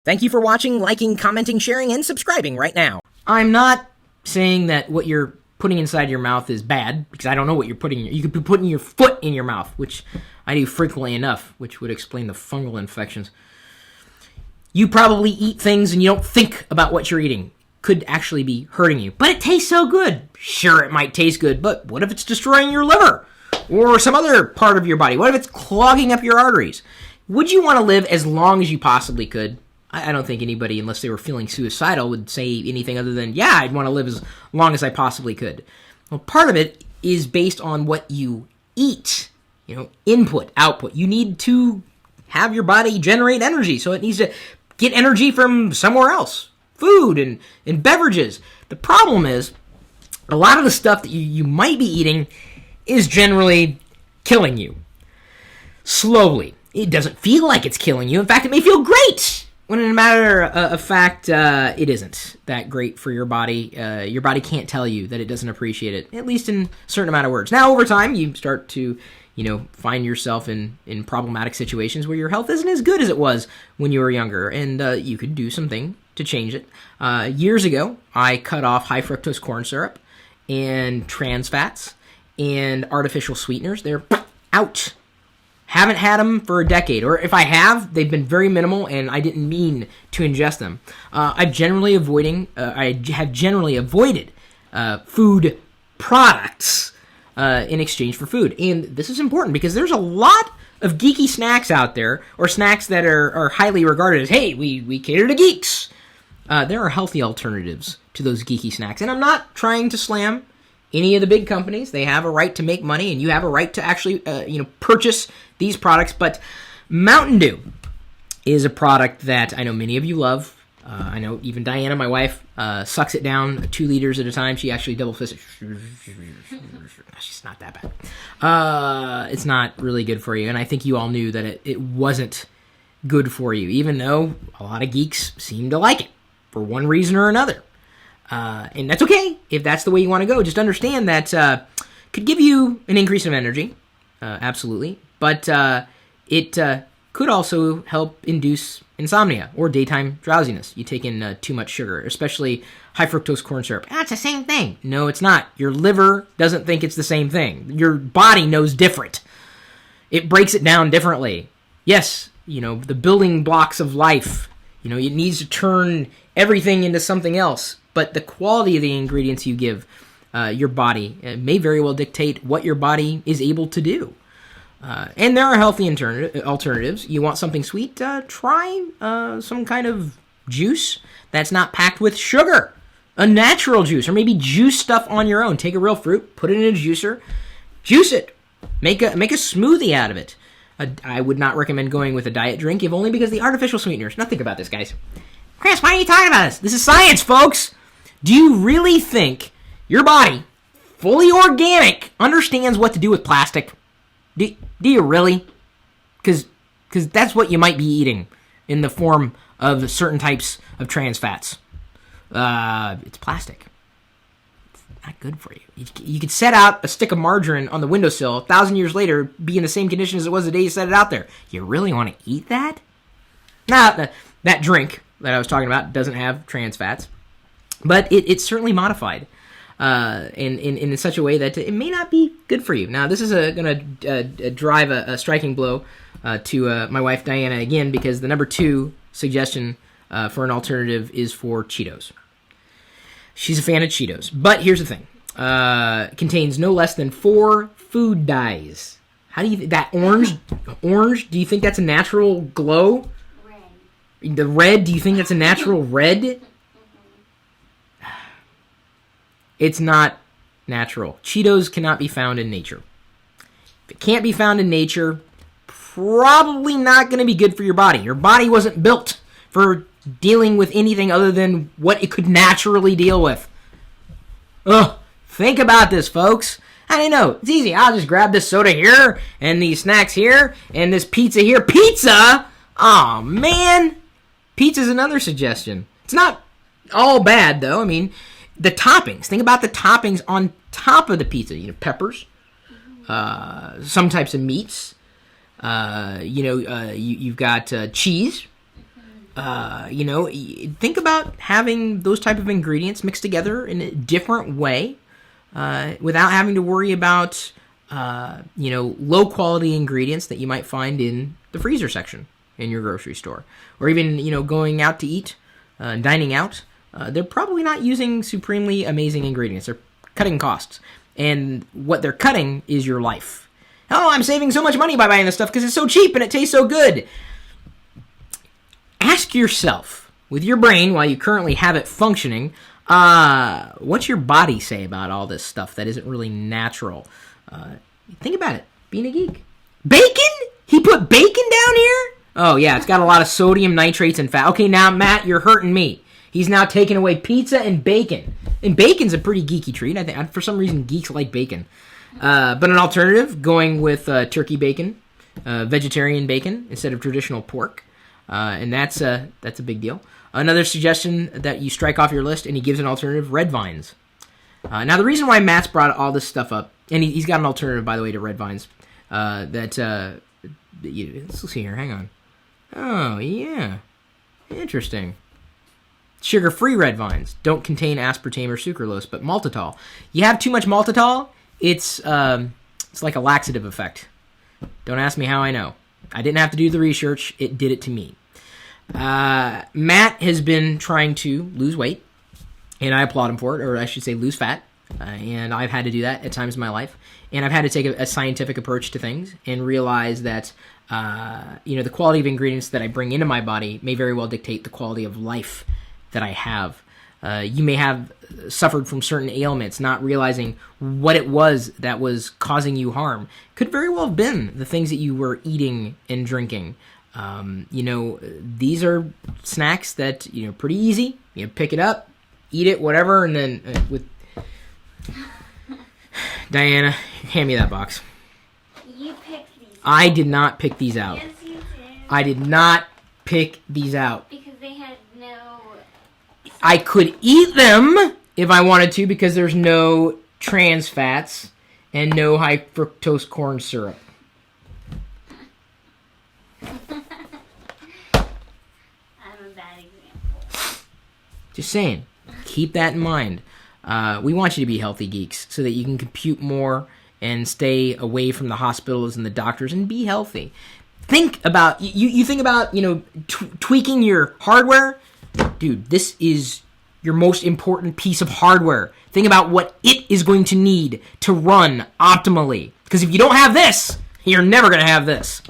Thank you for watching, liking, commenting, sharing, and subscribing right now. I'm not saying that what you're putting inside your mouth is bad, because I don't know what you're putting. You could be putting your foot in your mouth, which I do frequently enough, which would explain the fungal infections. You probably eat things and you don't think about what you're eating. Could actually be hurting you. But it tastes so good. Sure, it might taste good, but what if it's destroying your liver? Or some other part of your body? What if it's clogging up your arteries? Would you want to live as long as you possibly could? I don't think anybody, unless they were feeling suicidal, would say anything other than, yeah, I'd want to live as long as I possibly could. Well, part of it is based on what you eat. You know, input, output. You need to have your body generate energy, so it needs to get energy from somewhere else. Food and beverages. The problem is, a lot of the stuff that you might be eating is generally killing you. Slowly. It doesn't feel like it's killing you. In fact, it may feel great. When in a matter of fact, it isn't that great for your body. Your body can't tell you that it doesn't appreciate it, at least in a certain amount of words. Now, over time, you start to, find yourself in problematic situations where your health isn't as good as it was when you were younger, and you could do something to change it. Years ago, I cut off high fructose corn syrup and trans fats and artificial sweeteners. They're out. Haven't had them for a decade, or if I have, they've been very minimal, and I didn't mean to ingest them. I have generally avoided food products in exchange for food, and this is important because there's a lot of geeky snacks out there, or snacks that are highly regarded as, hey, we cater to geeks. There are healthy alternatives to those geeky snacks, and I'm not trying to slam any of the big companies. They have a right to make money, and you have a right to actually, purchase these products. But Mountain Dew is a product that I know many of you love. I know even Diana, my wife, sucks it down 2 liters at a time. She actually double fists it. She's not that bad. It's not really good for you, and I think you all knew that it wasn't good for you, even though a lot of geeks seem to like it for one reason or another. And that's okay if that's the way you want to go. Just understand that could give you an increase of energy, absolutely, but it could also help induce insomnia or daytime drowsiness. You take in too much sugar, especially high fructose corn syrup. That's the same thing. No, it's not. Your liver doesn't think it's the same thing. Your body knows different. It breaks it down differently. Yes, the building blocks of life. It needs to turn everything into something else. But the quality of the ingredients you give your body may very well dictate what your body is able to do. And there are healthy alternatives. You want something sweet? Try some kind of juice that's not packed with sugar. A natural juice, or maybe juice stuff on your own. Take a real fruit, put it in a juicer, juice it. Make a smoothie out of it. I would not recommend going with a diet drink, if only because the artificial sweeteners. Now think about this, guys. Chris, why are you talking about this? This is science, folks. Do you really think your body, fully organic, understands what to do with plastic? Do you really? Because that's what you might be eating in the form of certain types of trans fats. It's plastic. It's not good for you. You could set out a stick of margarine on the windowsill, 1,000 years later, be in the same condition as it was the day you set it out there. You really want to eat that? Now, that drink that I was talking about doesn't have trans fats, but it's certainly modified in such a way that it may not be good for you. Now, this is going to drive a striking blow to my wife Diana again, because the number 2 suggestion for an alternative is for Cheetos. She's a fan of Cheetos, but here's the thing: contains no less than 4 food dyes. How do you that orange? Do you think that's a natural glow? The red, do you think that's a natural red? It's not natural. Cheetos cannot be found in nature. If it can't be found in nature, probably not going to be good for your body. Your body wasn't built for dealing with anything other than what it could naturally deal with. Ugh, think about this, folks. I don't know. It's easy. I'll just grab this soda here, and these snacks here, and this pizza here. Pizza? Aw, man. Pizza's another suggestion. It's not all bad, though. I mean, the toppings. Think about the toppings on top of the pizza. Peppers, some types of meats. You've got cheese. Think about having those type of ingredients mixed together in a different way without having to worry about, low quality ingredients that you might find in the freezer section in your grocery store. Or even, going out to eat, dining out. They're probably not using supremely amazing ingredients. They're cutting costs. And what they're cutting is your life. Oh, I'm saving so much money by buying this stuff because it's so cheap and it tastes so good. Ask yourself, with your brain, while you currently have it functioning, what's your body say about all this stuff that isn't really natural? Think about it. Being a geek. Bacon? He put bacon down here? Oh, yeah, it's got a lot of sodium, nitrates, and fat. Okay, now, Matt, you're hurting me. He's now taking away pizza and bacon. And bacon's a pretty geeky treat. I think, for some reason, geeks like bacon. But an alternative, going with turkey bacon, vegetarian bacon, instead of traditional pork. And that's a big deal. Another suggestion that you strike off your list, and he gives an alternative, red vines. Now, the reason why Matt's brought all this stuff up, and he's got an alternative, by the way, to red vines, let's see here, hang on. Oh, yeah. Interesting. Sugar-free red vines don't contain aspartame or sucralose, but maltitol. You have too much maltitol, it's like a laxative effect. Don't ask me how I know. I didn't have to do the research. It did it to me. Matt has been trying to lose weight, and I applaud him for it, or I should say lose fat. And I've had to do that at times in my life. And I've had to take a scientific approach to things and realize that, the quality of ingredients that I bring into my body may very well dictate the quality of life that I have. You may have suffered from certain ailments, not realizing what it was that was causing you harm. Could very well have been the things that you were eating and drinking. These are snacks that, pretty easy. You pick it up, eat it, whatever, and then with... Diana, hand me that box. You picked these. I did not pick these out. Yes, you did. I did not pick these out. Because they had no... I could eat them if I wanted to because there's no trans fats and no high fructose corn syrup. I'm a bad example. Just saying. Keep that in mind. We want you to be healthy geeks so that you can compute more and stay away from the hospitals and the doctors and be healthy. Think about, you think about, tweaking your hardware. Dude, this is your most important piece of hardware. Think about what it is going to need to run optimally. Because if you don't have this, you're never going to have this.